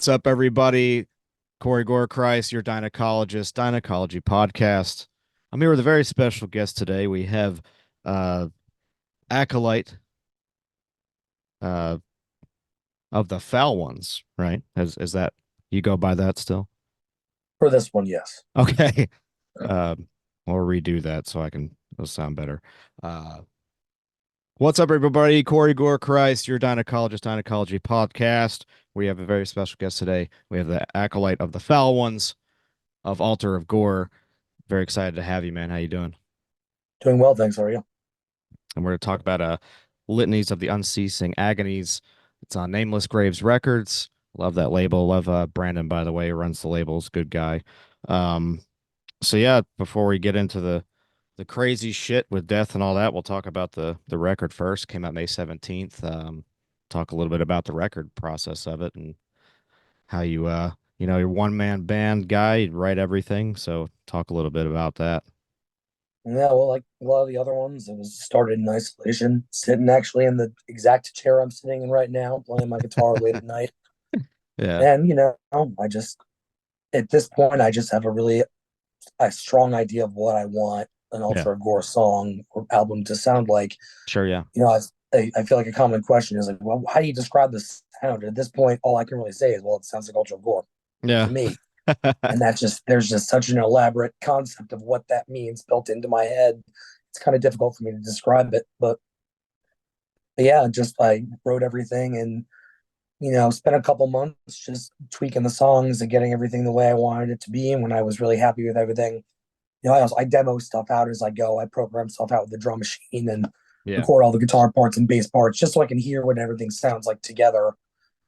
What's up, everybody? Corey Gore Christ, your DIEnecology Podcast. I'm here with a very special guest today. We have uh, Acolyte uh, of the Foul Ones, right? Is that you go by that still? For this one, yes. Okay. We'll redo that so it'll sound better. Uh, what's up, everybody? Corey Gore Christ, your DIEnecology Podcast. We have a very special guest today. We have the Acolyte of the Foul Ones of Altar of Gore. Very excited to have you, man. How you doing? Doing well, thanks. How are you? And we're going to talk about Litanies of the Unceasing Agonies. It's on Nameless Grave Records. Love that label. Love Brandon, by the way, who runs the labels. Good guy. Um, so yeah, before we get into the crazy shit with death and all that, we'll talk about the record first. Came out May 17th. Talk a little bit about the record process of it and how you're one man band guy, you write everything. So talk a little bit about that. Yeah, well, like a lot of the other ones, it was started in isolation, sitting actually in the exact chair I'm sitting in right now, playing my guitar late at night. Yeah. And, I just, at this point, I just have a strong idea of what I want an Yeah. Altar of Gore song or album to sound like. Sure. Yeah. I feel like a common question is like, well, how do you describe this sound? At this point, all I can really say is, well, it sounds like Altar of Gore Yeah. to me. And there's just such an elaborate concept of what that means built into my head. It's kind of difficult for me to describe it, but yeah, just I wrote everything and spent a couple months just tweaking the songs and getting everything the way I wanted it to be. And when I was really happy with everything, I demo stuff out as I go. I program stuff out with the drum machine and Yeah. record all the guitar parts and bass parts just so I can hear what everything sounds like together.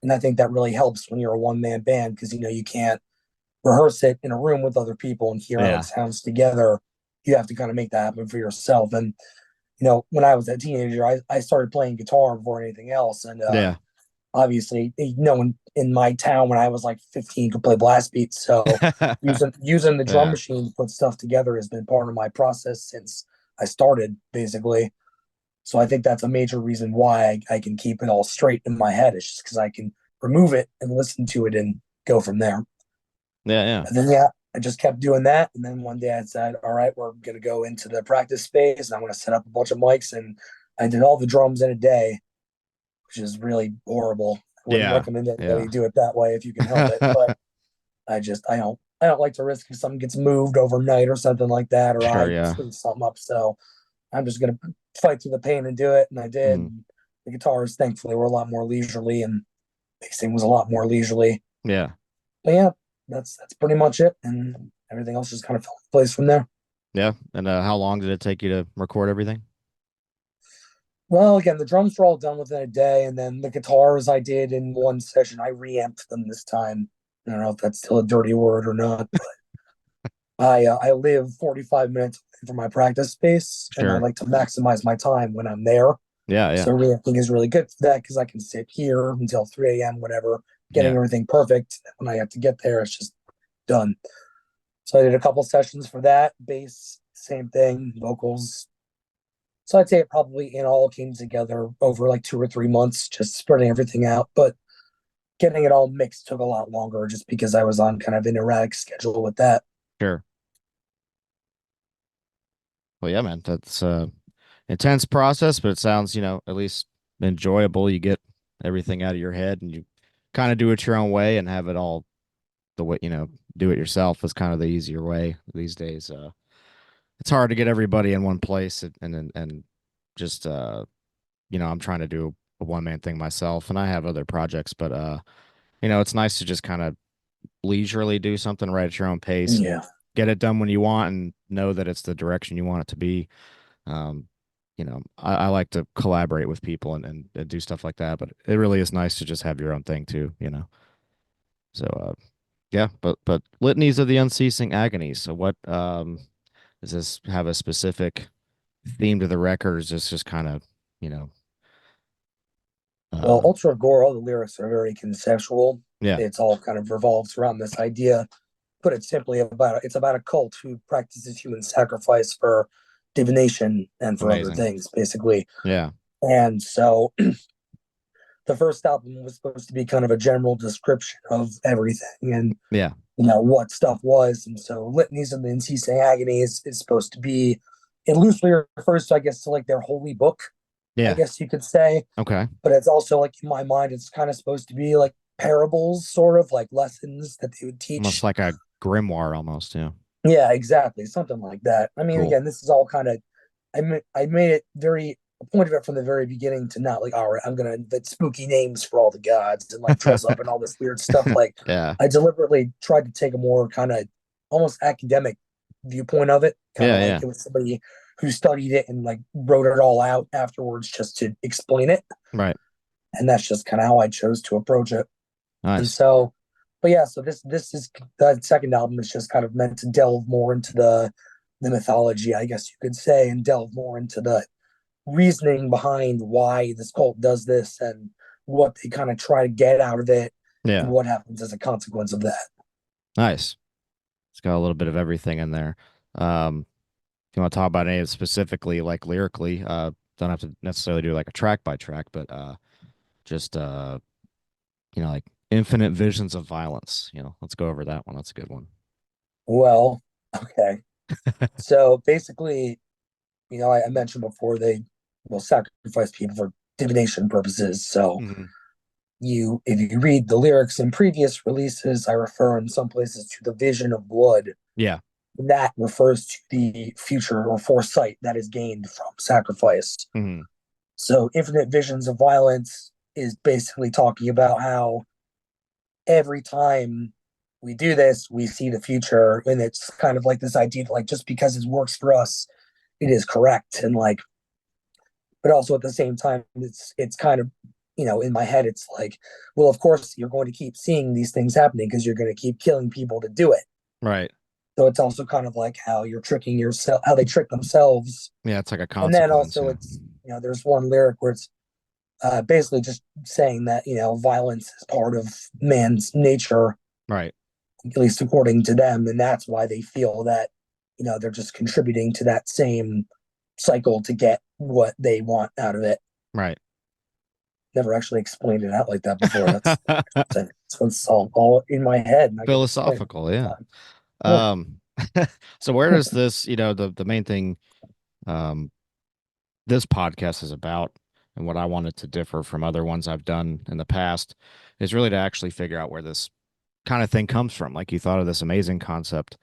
And I think that really helps when you're a one man band because you can't rehearse it in a room with other people and hear how it Yeah. sounds together. You have to kind of make that happen for yourself. And when I was a teenager, I started playing guitar before anything else. And Yeah. obviously, no one in my town when I was like 15 could play blast beats. So using the drum Yeah. machine to put stuff together has been part of my process since I started, basically. So I think that's a major reason why I can keep it all straight in my head. It's just because I can remove it and listen to it and go from there. Yeah. Yeah. And then, yeah, I just kept doing that. And then one day I said, all right, we're going to go into the practice space and I'm going to set up a bunch of mics. And I did all the drums in a day, which is really horrible. I wouldn't Yeah. recommend Yeah. anybody do it that way if you can help it. But I don't like to risk if something gets moved overnight or something like that, or Sure. I Yeah. screw something up. So I'm just going to fight through the pain and do it. And I did. Mm. The guitars, thankfully, were a lot more leisurely and bassing was a lot more leisurely. Yeah. But yeah, that's pretty much it. And everything else just kind of fell into place from there. Yeah. And how long did it take you to record everything? Well, again, the drums were all done within a day, and then the guitars I did in one session. I reamped them this time. I don't know if that's still a dirty word or not, but I live 45 minutes away from my practice space, and I Sure. like to maximize my time when I'm there. Yeah. Yeah. So reamping is really good for that because I can sit here until 3 a.m., whatever, getting Yeah. everything perfect. When I have to get there, it's just done. So I did a couple sessions for that. Bass, same thing. Vocals. So I'd say it probably in all came together over like 2 or 3 months, just spreading everything out. But getting it all mixed took a lot longer just because I was on kind of an erratic schedule with that. Sure. Well, yeah, man. That's intense process, but it sounds, at least enjoyable. You get everything out of your head and you kind of do it your own way and have it all the way, do it yourself is kind of the easier way these days. It's hard to get everybody in one place and just I'm trying to do a one man thing myself and I have other projects, but it's nice to just kind of leisurely do something right at your own pace and Yeah. get it done when you want and know that it's the direction you want it to be. Um, I like to collaborate with people and do stuff like that, but it really is nice to just have your own thing too. So yeah, but Litanies of the Unceasing Agonies. So what does this have a specific theme to the record? Or is this just kind of, you know, Well, uh Altar of Gore, all the lyrics are very conceptual. yeah, It's all kind of revolves around this idea. Put it simply, it's about a cult who practices human sacrifice for divination and for other amazing. things, basically. Yeah. And so the first album was supposed to be kind of a general description of everything and Yeah. what stuff was. And so Litanies of the Unceasing Agonies is supposed to be, it loosely refers to, I guess, to like their holy book, I Yeah. guess you could say. Okay. But it's also like in my mind, it's kind of supposed to be like parables, sort of like lessons that they would Almost teach. like a grimoire almost. Yeah. Yeah, exactly. Something like that. I mean, Cool. again, this is all kind of, I made it very, a point of it from the very beginning to not like, all right, I'm going to invent spooky names for all the gods and like dress up and all this weird stuff. Like, Yeah. I deliberately tried to take a more kind of almost academic viewpoint of it, kind of Yeah. like Yeah. it was somebody who studied it and like wrote it all out afterwards just to explain it. Right. And that's just kind of how I chose to approach it. And Nice. so, but yeah, so this is the second album is just kind of meant to delve more into the mythology, I guess you could say, and delve more into the reasoning behind why this cult does this and what they kind of try to get out of it and Yeah. what happens as a consequence of that. Nice. It's got a little bit of everything in there. If you want to talk about any of it specifically, like lyrically, don't have to necessarily do like a track by track, but just like infinite visions of violence. Let's go over that one. That's a good one. Well, okay. So basically, I mentioned before they will sacrifice people for divination purposes. So Hmm. if you read the lyrics in previous releases, I refer in some places to the vision of blood. Yeah. That refers to the future or foresight that is gained from sacrifice. Hmm. So infinite visions of violence is basically talking about how every time we do this, we see the future, and it's kind of like this idea that like just because it works for us, it is correct, and like, but also at the same time, it's kind of in my head, it's like, well, of course you're going to keep seeing these things happening because you're going to keep killing people to do it. Right. So it's also kind of like how you're tricking yourself, how they trick themselves, Yeah. It's like a and then consequence. also Yeah. it's there's one lyric where it's basically just saying that violence is part of man's nature, Right. at least according to them, and that's why they feel that they're just contributing to that same cycle to get what they want out of it. Right. Never actually explained it out like that before. That's what's all in my head, and I get to explain it Philosophical. Yeah. all the time. Um, so where does this, the main thing, um, this podcast is about and what I wanted to differ from other ones I've done in the past is really to actually figure out where this kind of thing comes from. Like you thought of this amazing concept,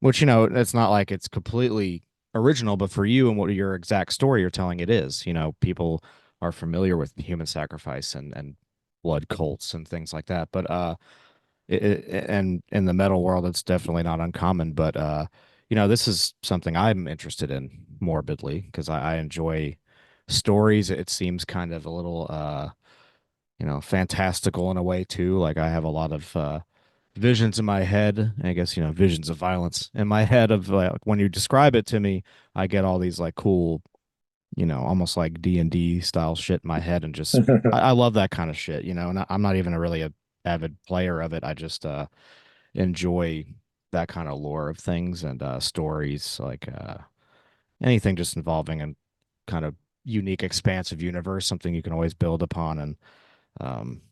which, it's not like it's completely original, but for you and what your exact story you're telling it is, people are familiar with human sacrifice and blood cults and things like that. But and in the metal world, it's definitely not uncommon. But this is something I'm interested in morbidly because I enjoy stories. It seems kind of a little fantastical in a way too. Like I have a lot of visions in my head. I guess visions of violence in my head of like when you describe it to me, I get all these like cool, almost like D&D style shit in my head, and just I love that kind of shit. And I'm not even really a avid player of it. I just enjoy that kind of lore of things and stories, like anything just involving a kind of unique, expansive universe, something you can always build upon. Um,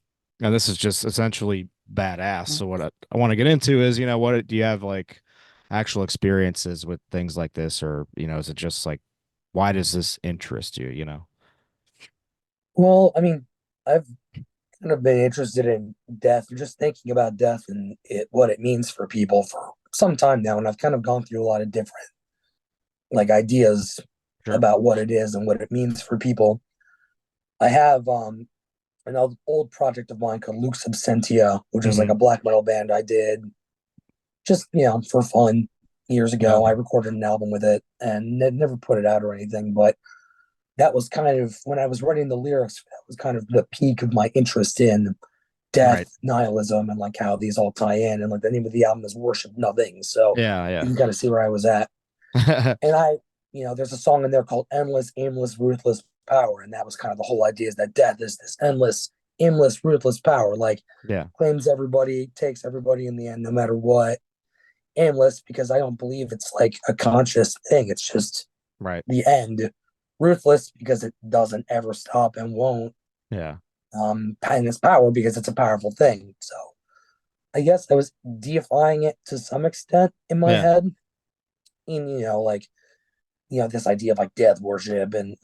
and this is just essentially badass. So what I want to get into is, what do you have like actual experiences with things like this, or is it just like why does this interest you? Well, I mean, I've kind of been interested in death, or just thinking about death and what it means for people for some time now, and I've kind of gone through a lot of different like ideas Sure. about what it is and what it means for people. I have an old project of mine called Luke's Absentia, which is like a Hmm. black metal band I did just for fun years Yeah. ago. I recorded an album with it and never put it out or anything, but that was kind of when I was writing the lyrics. That was kind of the peak of my interest in death, Right. nihilism, and like how these all tie in. And like the name of the album is Worship Nothing, so you Yeah. can kind of see where I was at. Yeah. And there's a song in there called Endless, Aimless, Ruthless Power. And that was kind of the whole idea is that death is this endless, aimless, ruthless power. Like Yeah. claims everybody, takes everybody in the end, no matter what. Aimless, because I don't believe it's like a conscious thing. It's just Right. the end. Ruthless, because it doesn't ever stop and won't. Yeah. And its power because it's a powerful thing. So I guess I was deifying it to some extent in my Yeah. head. In like this idea of like death worship and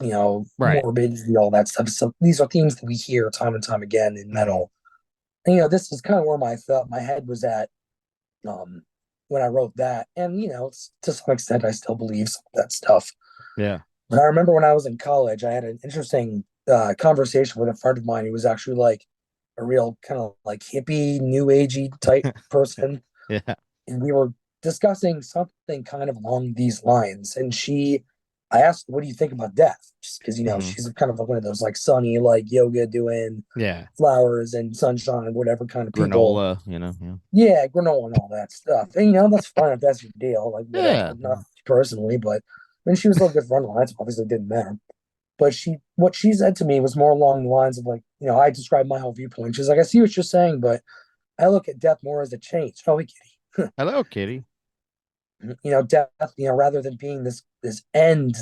Right. morbidity, all that stuff. So these are themes that we hear time and time again in Hmm. metal. And this is kind of where my head was at um when I wrote that. And to some extent I still believe some of that stuff. Yeah. But I remember when I was in college, I had an interesting conversation with a friend of mine who was actually like a real kind of like hippie, new agey type person. Yeah. And we were discussing something kind of along these lines. And I asked, what do you think about death? Just because, Hmm. she's kind of like one of those like sunny, like yoga doing Yeah. flowers and sunshine, whatever kind of people. Granola, you know. Yeah. Yeah, granola and all that stuff. And, that's fine if that's your deal, like Yeah. whatever. Not personally, but when she was a good friend of mine, so obviously it didn't matter. But what she said to me was more along the lines of like, I described my whole viewpoint. She's like, I see what you're saying, but I look at death more as a change. Oh, kitty. Hello, Kitty. Death, rather than being this end,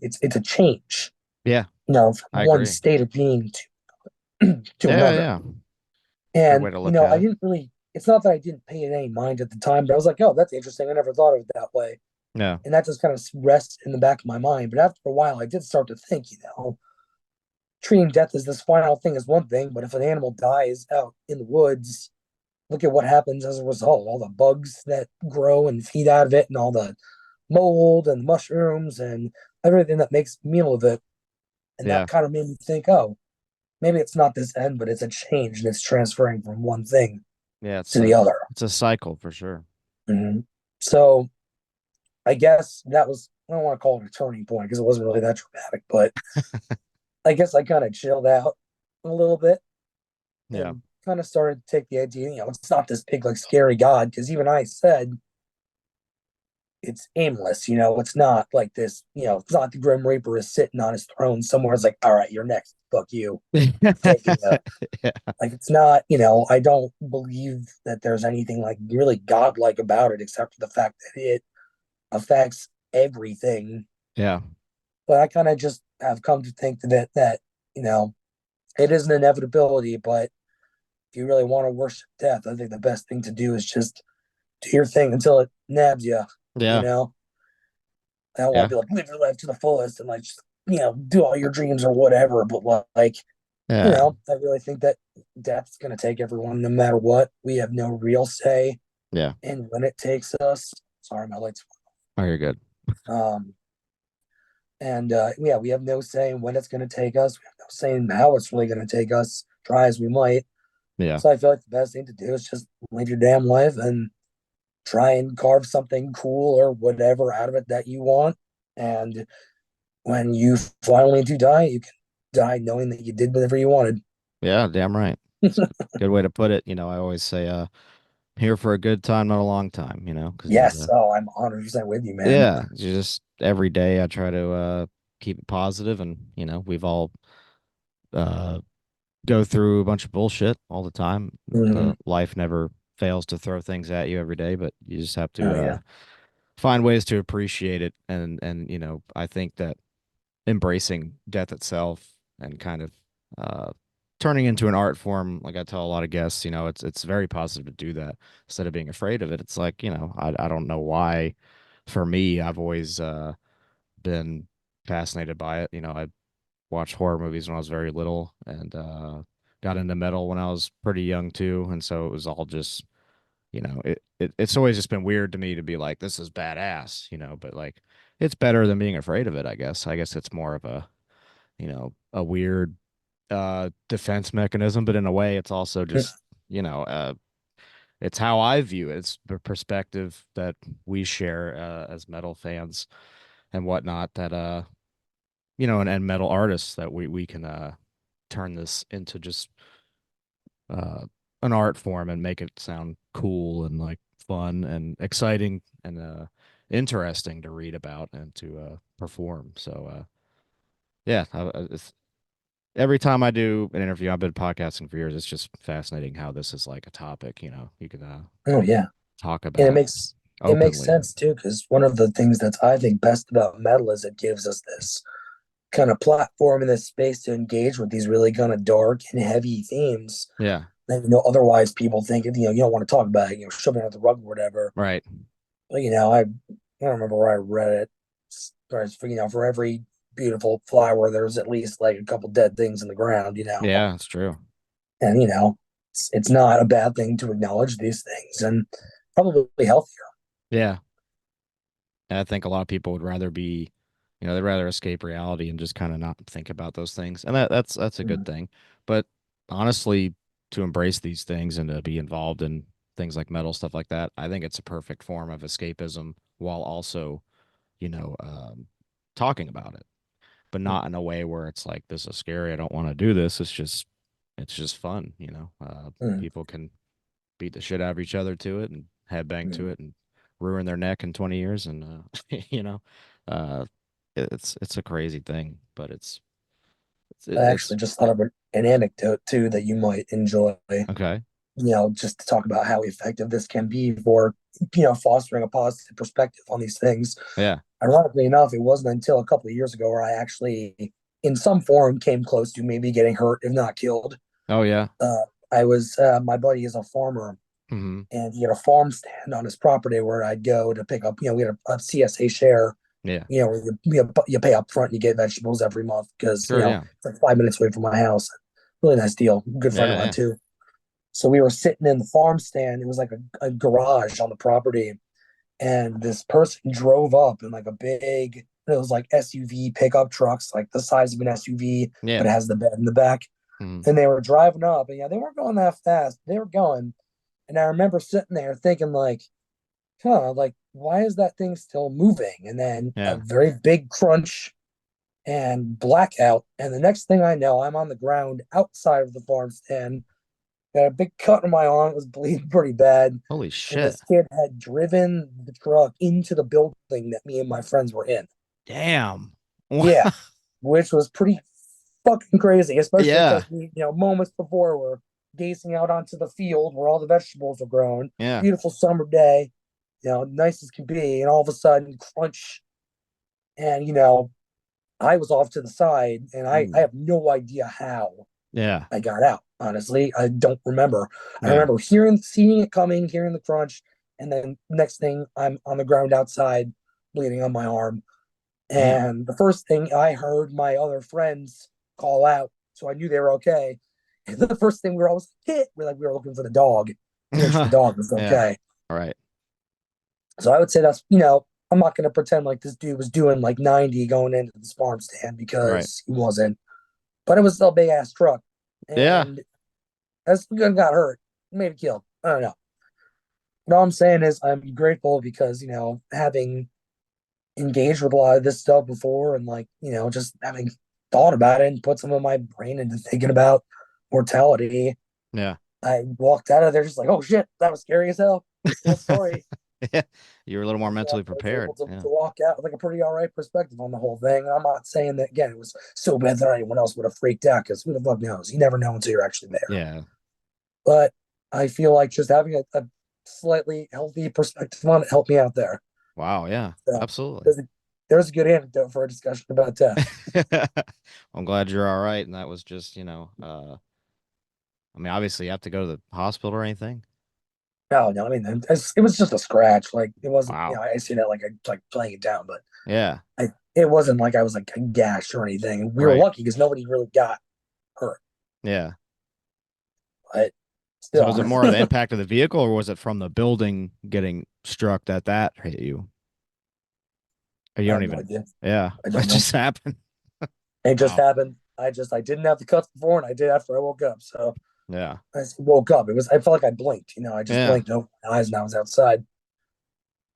it's a change, Yeah, from I one agree. state of being to Yeah, another. yeah. Good And way to look I at it. didn't really. It's not that I didn't pay it any mind at the time, but I was like, oh, that's interesting. I never thought of it that way, Yeah. and that just kind of rests in the back of my mind. But after a while, I did start to think, treating death as this final thing is one thing, but if an animal dies out in the woods, look at what happens as a result. All the bugs that grow and feed out of it, and all the mold and mushrooms and everything that makes a meal of it. And that Yeah. kind of made me think, oh, maybe it's not this end, but it's a change and it's transferring from one thing Yeah, to the other. it's a cycle for sure. Mm-hmm. So I guess that was, I don't want to call it a turning point because it wasn't really that dramatic, but I guess I kind of chilled out a little bit Yeah. and kind of started to take the idea, it's not this big, like, scary God. Because even I said, it's aimless, it's not like this, it's not the Grim Reaper is sitting on his throne somewhere. It's like, all right, you're next. Fuck you. Taking a, Yeah. like, it's not, I don't believe that there's anything like really godlike about it, except for the fact that it affects everything. Yeah. But I kind of just have come to think that, you know, it is an inevitability, but if you really want to worship death, I think the best thing to do is just do your thing until it nabs you, you Yeah. know? I don't want Yeah. to be like live your life to the fullest and like just, do all your dreams or whatever. But like, Yeah. I really think that death's gonna take everyone no matter what. We have no real say Yeah. in when it takes us. Sorry, my lights. Oh, you're good. Um, and yeah, we have no say in when it's gonna take us. We have no say in how it's really gonna take us. Try as we might. Yeah. So I feel like the best thing to do is just live your damn life and try and carve something cool or whatever out of it that you want. And when you finally do die, you can die knowing that you did whatever you wanted. Yeah, damn right. It's a good way to put it. I always say, here for a good time, not a long time, because Yes. Oh, I'm 100% with you, man. yeah, you just every day I try to keep it positive and, we've all uh go through a bunch of bullshit all the time. Mm-hmm. The life never fails to throw things at you every day, but you just have to Oh, yeah. find ways to appreciate it. And I think that embracing death itself and kind of uh, turning into an art form, like I tell a lot of guests, it's very positive to do that instead of being afraid of it. It's like, I don't know why. For me, I've always been fascinated by it. I watched horror movies when I was very little and got into metal when I was pretty young too. And so it was all just, it's always just been weird to me to be like, this is badass, but like it's better than being afraid of it, I guess. I guess it's more of a, a weird defense mechanism, but in a way it's also just, it's how I view it. It's the perspective that we share as metal fans and whatnot that and metal artists that we can turn this into just uh an art form and make it sound cool and like fun and exciting and interesting to read about and to perform. So yeah, every time I do an interview, I've been podcasting for years. It's just fascinating how this is like a topic, you can Oh, yeah. talk And about it makes openly. sense too, because one of the things that I think best about metal is it gives us this kind of platform in this space to engage with these really kind of dark and heavy themes Yeah. that, otherwise people think, you don't want to talk about it, shoving it under the rug or whatever. Right. But, I don't remember where I read it. For every beautiful flower, there's at least like a couple dead things in the ground. Yeah, it's true. And, it's not a bad thing to acknowledge these things and probably healthier. Yeah. And I think a lot of people would rather be, they'd rather escape reality and just kind of not think about those things. And that's a good Mhm. thing. But honestly, to embrace these things and to be involved in things like metal stuff like that, I think it's a perfect form of escapism while also, you know, um, talking about it, but not in a way where it's like, this is scary. I don't want to do this. It's just fun. Mhm. People can beat the shit out of each other to it and headbang to Mhm. it and ruin their neck in 20 years. And, you know, uh, it's a crazy thing, but I it's actually just thought of an anecdote too that you might enjoy. okay. Just to talk about how effective this can be for, fostering a positive perspective on these things. Yeah. Ironically enough, it wasn't until a couple of years ago where I actually, in some form, came close to maybe getting hurt, if not killed. Oh, yeah. My buddy is a farmer, Hmm. and he had a farm stand on his property where I'd go to pick up, we had a CSA share, Yeah. where you pay up front and you get vegetables every month because, Sure. Yeah. it's like 5 minutes away from my house. Really nice deal. Good friend of Yeah. mine, Yeah. too. So we were sitting in the farm stand. It was like a garage on the property. And this person drove up in like it was like SUV pickup trucks, like the size of an SUV, Yeah. but it has the bed in the back. Hmm. And they were driving up, and they weren't going that fast. They were going. And I remember sitting there thinking, like, like, why is that thing still moving? And then a Yeah. very big crunch and blackout. And the next thing I know, I'm on the ground outside of the farm stand. Got a big cut on my arm. It was bleeding pretty bad. Holy And shit. this kid had driven the truck into the building that me and my friends were in. Damn. Yeah, which was pretty fucking crazy, especially Yeah. because moments before we're gazing out onto the field where all the vegetables are grown. Yeah. Beautiful summer day, nice as can be. And all of a sudden, crunch. And, I was off to the side, and I Ooh. have no idea how Yeah. I got out. Honestly, I don't remember. I Yeah. remember seeing it coming, hearing the crunch, and then next thing I'm on the ground outside, bleeding on my arm. Damn. And the first thing I heard my other friends call out, so I knew they were okay. And the first thing we were always hit, we were looking for the dog to make sure the dog was Yeah. okay. All right. So I would say that's I'm not going to pretend like this dude was doing like 90 going into this farm stand Right. because he wasn't, but it was still a big ass truck. Yeah. And as the gun got hurt, maybe killed. I don't know. But all I'm saying is I'm grateful because, having engaged with a lot of this stuff before and like, just having thought about it and put some of my brain into thinking about mortality, Yeah. I walked out of there just like, oh shit, that was scary as hell. Cool story. Yeah. You were a little more And, mentally I was able prepared. to Yeah. walk out with like a pretty all right perspective on the whole thing. And I'm not saying that again, it was so bad that anyone else would have freaked out because who the fuck knows? You never know until you're actually there. Yeah. But I feel like just having a slightly healthy perspective on it helped me out there. Wow. Yeah. So Absolutely. there's a good anecdote for a discussion about death. I'm glad you're all right. And that was just, I mean, obviously you have to go to the hospital or anything. No, no, I mean it was just a scratch. Like it wasn't, Wow. I seen it like I like playing it down, but Yeah. it wasn't like I was like gashed or anything. We were Right. lucky because nobody really got hurt, Yeah. but So still, was it more of the impact of the vehicle or was it from the building getting struck that hit you? Or you I don't have no even, idea. yeah. I That don't know. just happened. It just Wow. happened. I didn't have the cuts before, and I did after I woke up. So Yeah. I just woke up. I felt like I blinked. I just Yeah. blinked over my eyes, and I was outside.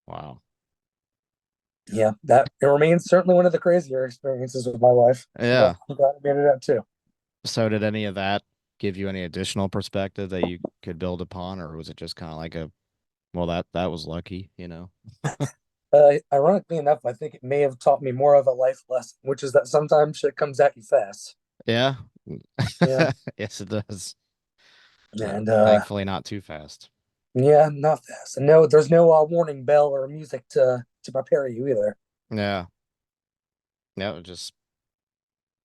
Wow. Yeah, that it remains certainly one of the crazier experiences of my life. But Yeah. I'm glad I made it out too. So did any of that give you any additional perspective that you could build upon, or was it just kind of like well, that was lucky? Ironically enough, I think it may have taught me more of a life lesson, which is that sometimes shit comes at you fast. Yeah. Yeah, Yes, it does. But and thankfully not too fast. yeah, not fast. And no, there's no warning bell or music to prepare you either. Yeah. Yeah, just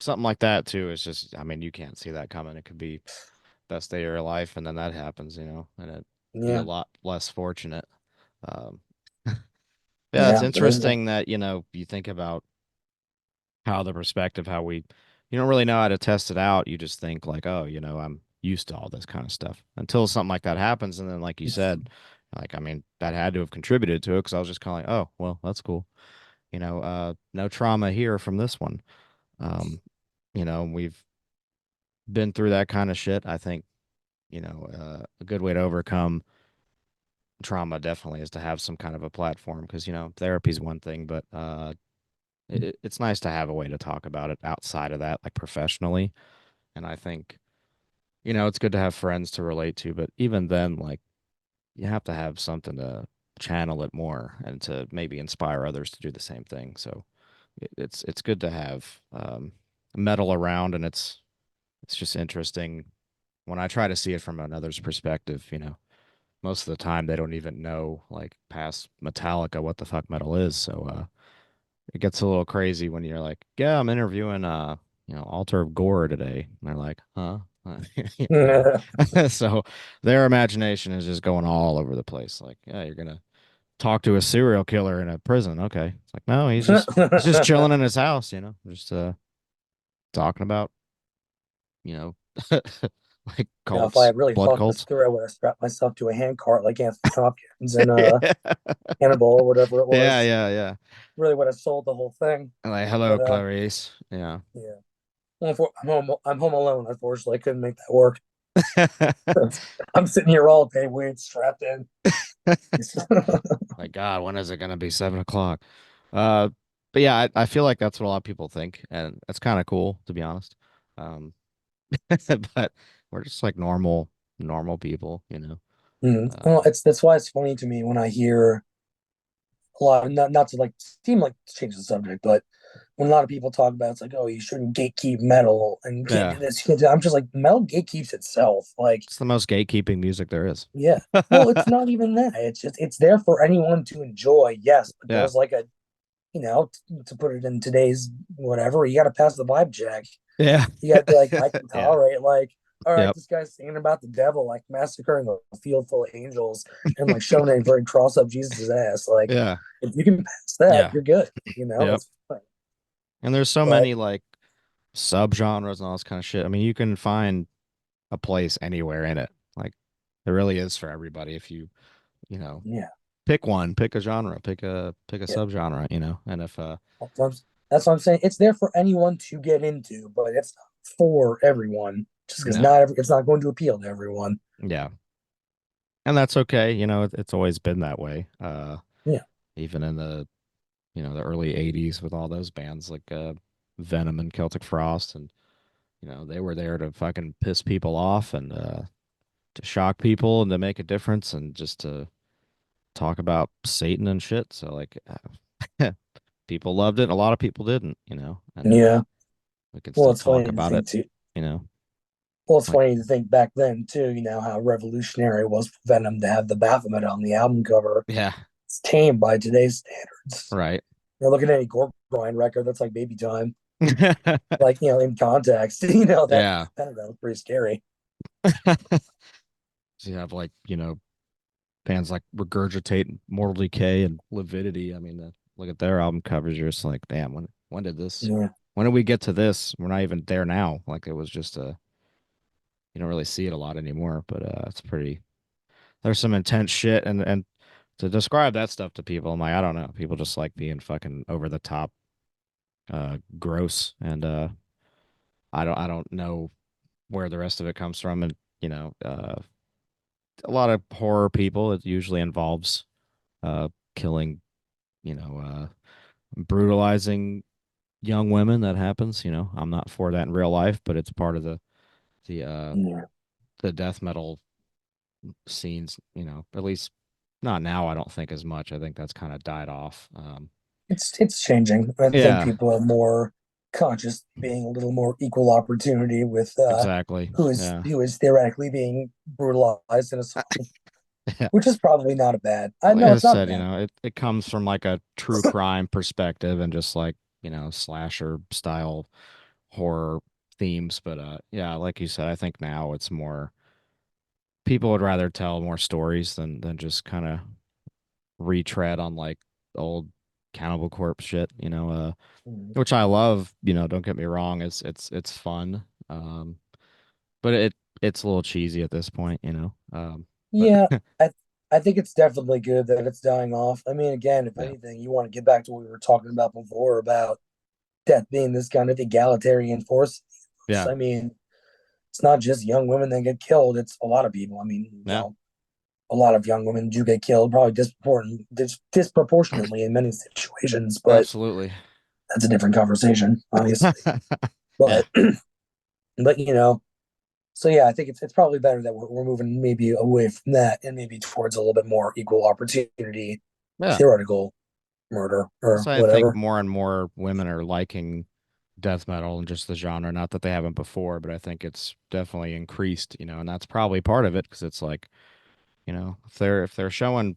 something like that too is just, I mean, you can't see that coming. It could be best day of your life, and then that happens, and it be a Yeah, lot less fortunate. Um, yeah, it's yeah, but interesting that, you think about how the perspective, how you don't really know how to test it out. You just think like, oh, I'm used to all this kind of stuff until something like that happens. And then, like you said, like, I mean, that had to have contributed to it because I was just kind of like, oh, well, that's cool. No trauma here from this one. Um, we've been through that kind of shit. I think, a good way to overcome trauma definitely is to have some kind of a platform because, therapy is one thing, but it's nice to have a way to talk about it outside of that, like professionally. And I think, it's good to have friends to relate to, but even then, like, you have to have something to channel it more and to maybe inspire others to do the same thing. So it's good to have metal around, and it's just interesting when I try to see it from another's perspective. Most of the time they don't even know, like, past Metallica, what the fuck metal is. So it gets a little crazy when you're like, yeah, I'm interviewing Altar of Gore today. And they're like, huh? You yeah. So their imagination is just going all over the place. Like, yeah, you're gonna talk to a serial killer in a prison. Okay. It's like, no, he's just chilling in his house, just talking about, you know, like Now, if I cults, had really blood thought this cults. through, I would have strapped myself to a handcart like Anthony Hopkins and Yeah. Hannibal or whatever it Yeah, was. yeah, yeah. Really would have sold the whole thing. Like, hello, But Clarice. Yeah. yeah. Well, I'm home. I'm home alone. Unfortunately, I couldn't make that work. I'm sitting here all day, weird, strapped in. Like, God, when is it gonna be 7 o'clock? Uh, but yeah, I feel like that's what a lot of people think, and that's kind of cool, to be honest. Um, but we're just like normal people. Well, Uh, it's that's why it's funny to me when I hear a lot. Not to like seem like to change the subject, but when a lot of people talk about it's like, oh, you shouldn't gatekeep metal and you can't do yeah, this, you can't do that. I'm just like, metal gatekeeps itself. Like, it's the most gatekeeping music there is. yeah. Well, it's not even that. It's just it's there for anyone to enjoy. Yes, but Yeah, there's like a to put it in today's whatever, you got to pass the vibe check. yeah, You got to be like, I can yeah, tolerate, like, all right, yep, this guy's singing about the devil, like massacring a field full of angels and like showing a very cross up Jesus' ass. Like, yeah, if you can pass that, yeah, you're good. yep. It's fine. And there's so But many like subgenres and all this kind of shit. I mean, you can find a place anywhere in it. Like, there really is for everybody if you know, yeah, pick one, pick a genre, pick a yeah. subgenre. And if That's what I'm saying. It's there for anyone to get into, but it's not for everyone. Just because no, it's not going to appeal to everyone. yeah, and that's okay. It's always been that way. Yeah, Even in the early '80s with all those bands like Venom and Celtic Frost, and they were there to fucking piss people off and to shock people and to make a difference and just to talk about Satan and shit. So like, people loved it. A lot of people didn't. And yeah. we can Well, still it's funny talk to about it. think too. You know, Well, it's like, funny to think back then too. How revolutionary it was for Venom to have the Baphomet on the album cover. yeah, It's tame by today's standards. right. You're looking at any gore grind record that's like Baby Time, like in context. Yeah. that was pretty scary. So you have, like, bands like Regurgitate, Mortal Decay, and Lividity. I mean, look at their album covers. You're just like, damn, when did this? Yeah, When did we get to this? We're not even there now. Like, it was just you don't really see it a lot anymore. But it's pretty. There's some intense shit, and to describe that stuff to people, I'm like, I don't know. People just like being fucking over the top, gross, and I don't know where the rest of it comes from, and a lot of horror people. It usually involves killing, brutalizing young women. That happens. I'm not for that in real life, but it's part of the uh yeah. the death metal scenes. At least not now. I don't think as much. I think that's kind of died off. It's changing. I think Yeah, people are more conscious, being a little more equal opportunity with exactly. Yeah. who is theoretically being brutalized in a song, Yeah. which is probably not a bad. I Like know I it's not a said, bad. it comes from like a true crime perspective and just like, slasher style horror themes. But yeah, like you said, I think now it's more people would rather tell more stories than just kind of retread on like old Cannibal Corpse shit, Mhm. which I love. Don't get me wrong, it's fun, but it's a little cheesy at this point, but Yeah, I I think it's definitely good that it's dying off. I mean, again, if yeah, anything, you want to get back to what we were talking about before about death being this kind of egalitarian force. yeah, I mean, it's not just young women that get killed; it's a lot of people. I mean, yeah, a lot of young women do get killed, probably disproportionately in many situations. But absolutely. that's a different conversation, obviously. Yeah, But but so yeah, I think it's probably better that we're moving maybe away from that and maybe towards a little bit more equal opportunity yeah. theoretical murder or Also, I think whatever. more and more women are liking death metal and just the genre. Not that they haven't before, but I think it's definitely increased, and that's probably part of it because it's like, if they're showing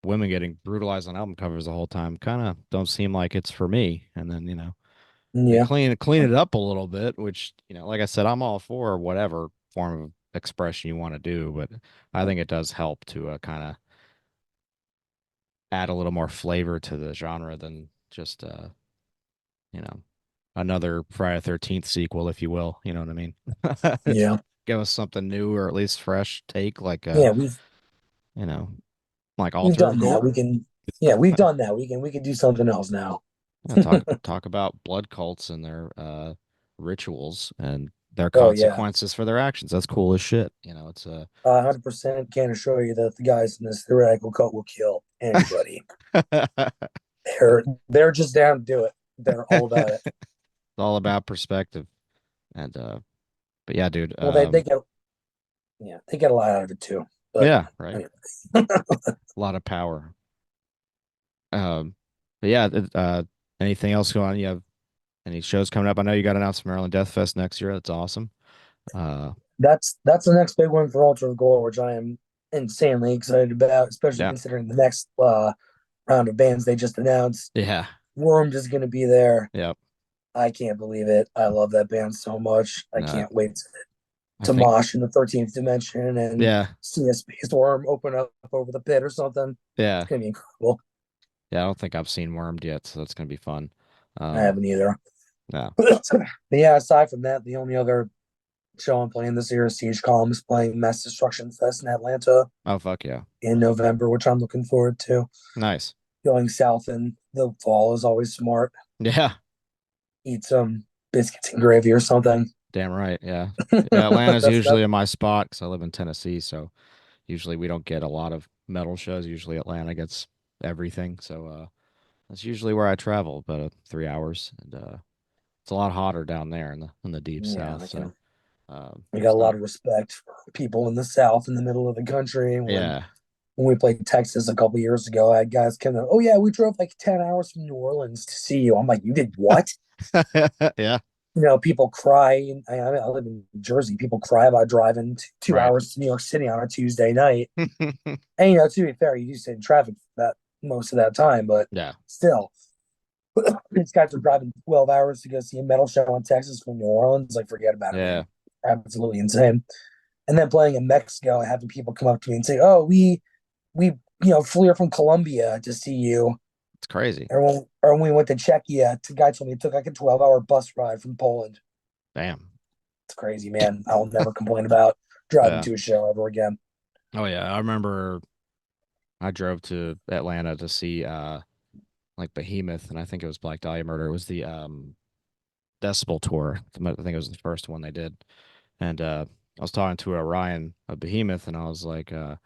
women getting brutalized on album covers the whole time, kind of don't seem like it's for me. And then, they Yeah, clean it up a little bit, which, like I said, I'm all for whatever form of expression you want to do, but I think it does help to kind of add a little more flavor to the genre than just you know, another Friday 13th sequel, if you will. You know what I mean? yeah, Give us something new or at least fresh take, like yeah. you know, like We've Altar of done that. Gore. We've done that. We can do something else now. Yeah, talk about blood cults and their rituals and their Oh yeah, consequences for their actions. That's cool as shit. It's 100% can assure you that the guys in this theoretical cult will kill anybody. They're just down to do it. They're all about it. it's all about perspective. And but yeah, dude. Well, they get they get a lot out of it too. But Yeah, right. anyway. A lot of power. But yeah, anything else going on? You have any shows coming up? I know you got announced Maryland Death Fest next year. That's awesome. Uh, That's the next big one for Altar of Gore, which I am insanely excited about, especially yeah, considering the next round of bands they just announced. yeah, Wormed is going to be there. yeah. I can't believe it. I love that band so much. I No, can't wait I to think mosh in the 13th dimension and yeah, see a space worm open up over the pit or something. It's yeah, going to be incredible. yeah. I don't think I've seen Wormed yet, so that's gonna be fun. I Um, haven't either. yeah. But yeah, aside from that, the only other show I'm playing this year is Siege Columns playing Mass Destruction Fest in Atlanta Oh fuck yeah, in November, which I'm looking forward to. nice. Going south in the fall is always smart. Yeah, Eat some biscuits and gravy or something. damn right. Yeah, yeah. Atlanta's That's usually in my spot because I live in Tennessee, so usually we don't get a lot of metal shows. Usually Atlanta gets everything, so that's usually where I travel, about 3 hours, and it's a lot hotter down there in the deep yeah. south. I So can. I got a it's lot not. of respect for people in the South, in the middle of the country. Yeah, When we played Texas a couple years ago, I had guys come in. Oh yeah, we drove like 10 hours from New Orleans to see you. I'm like, you did what? yeah, People cry. I live in Jersey. People cry about driving 2 right. hours to New York City on a Tuesday night. And to be fair, you do sit in traffic that most of that time, but Yeah, still, these guys are driving 12 hours to go see a metal show in Texas from New Orleans. Like, forget about it, yeah. man. Absolutely insane. And then playing in Mexico and having people come up to me and say, "Oh, we flew from Colombia to see you." It's crazy. Or when we went to Czechia, the guy told me it took like a 12-hour bus ride from Poland. Damn. It's crazy, man. I'll never complain about driving Yeah. to a show ever again. Oh yeah. I remember I drove to Atlanta to see like Behemoth, and I think it was Black Dahlia Murder. It was the Decibel tour. I think it was the first one they did. And I was talking to Ryan of Behemoth, and I was like, yeah,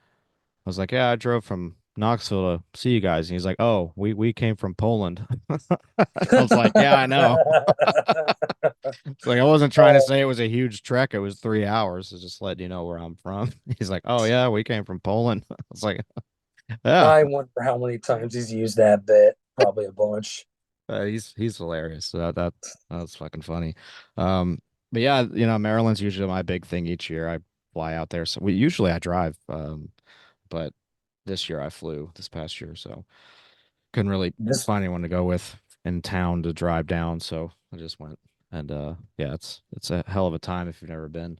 I drove from Knoxville to see you guys. And he's like, oh, we came from Poland. I was like, yeah, I know. It's like I wasn't trying to Oh, say it was a huge trek. It was 3 hours. To just let you know where I'm from. He's like, oh yeah, we came from Poland. I was like, yeah. I wonder how many times he's used that bit. Probably a bunch. He's hilarious. So that's fucking funny. Um, but yeah, Maryland's usually my big thing each year. I fly out there. So usually I drive. But this year I flew this past year, so couldn't really This find anyone to go with in town to drive down. So I just went. And yeah, it's a hell of a time if you've never been.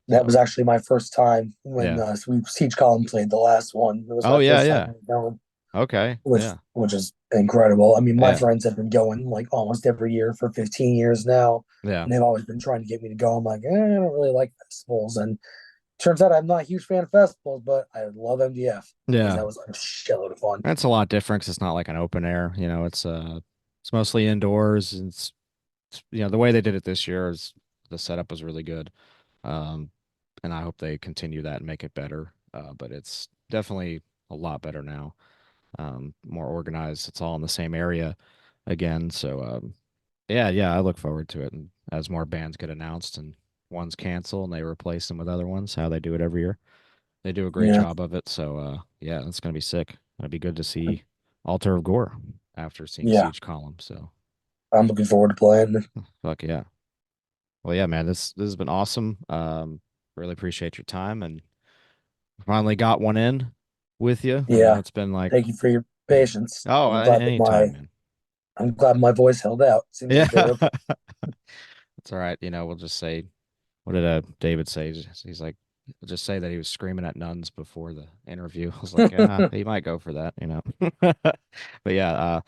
That So was actually my first time when yeah. Siege Column played the last one. It was Oh my yeah, first time yeah. going, Okay. which Yeah. which is incredible. I mean, my Yeah. friends have been going like almost every year for 15 years now, Yeah. and they've always been trying to get me to go. I'm like, I don't really like festivals, and turns out I'm not a huge fan of festivals, but I love MDF because Yeah. that was a shitload of fun. It's a lot different 'cause it's not like an open air, it's mostly indoors and the way they did it this year is the setup was really good. Um and I hope they continue that and make it better. But it's definitely a lot better now. More organized. It's all in the same area again. So yeah, I look forward to it. And as more bands get announced and ones cancel and they replace them with other ones, how they do it every year. They do a great Yeah, job of it. So yeah, it's gonna be sick. It'd be good to see Altar of Gore after seeing yeah, Siege Column. So I'm looking forward to playing. fuck yeah. Well yeah, man, this has been awesome. Really appreciate your time and finally got one in with you. I know Yeah, it's been like thank you for your patience. oh anytime, man. I'm glad my voice held out. Seems Yeah. like they were. It's all right. We'll just say, what did David say? He's like, just say that he was screaming at nuns before the interview. I was like, yeah, he might go for that. But yeah,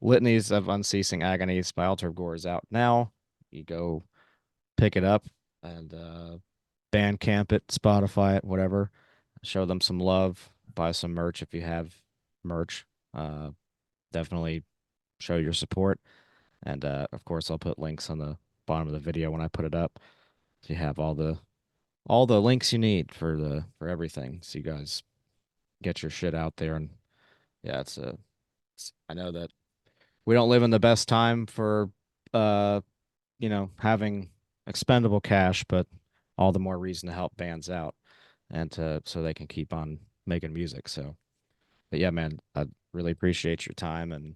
Litanies of Unceasing Agonies by Altar of Gore is out now. You go pick it up and Bandcamp it, Spotify it, whatever. Show them some love. Buy some merch if you have merch. Uh, Definitely show your support. And of course, I'll put links on the bottom of the video when I put it up. So you have all the links you need for everything. So you guys get your shit out there. And yeah, I know that we don't live in the best time for uh having expendable cash, but all the more reason to help bands out and to so they can keep on making music. So, but yeah, man, I really appreciate your time and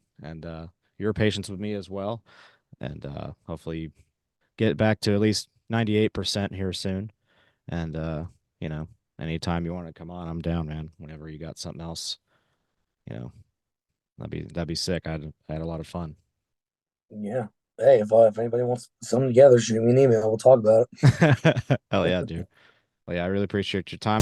your patience with me as well. And hopefully you get back to at least 98% here soon. And you know, anytime you want to come on, I'm down, man. Whenever you got something else, you know, that'd be sick. I had a lot of fun. Yeah. Hey, if anybody wants something together, shoot me an email. We'll talk about Hell yeah, dude. Well, yeah, I really appreciate your time.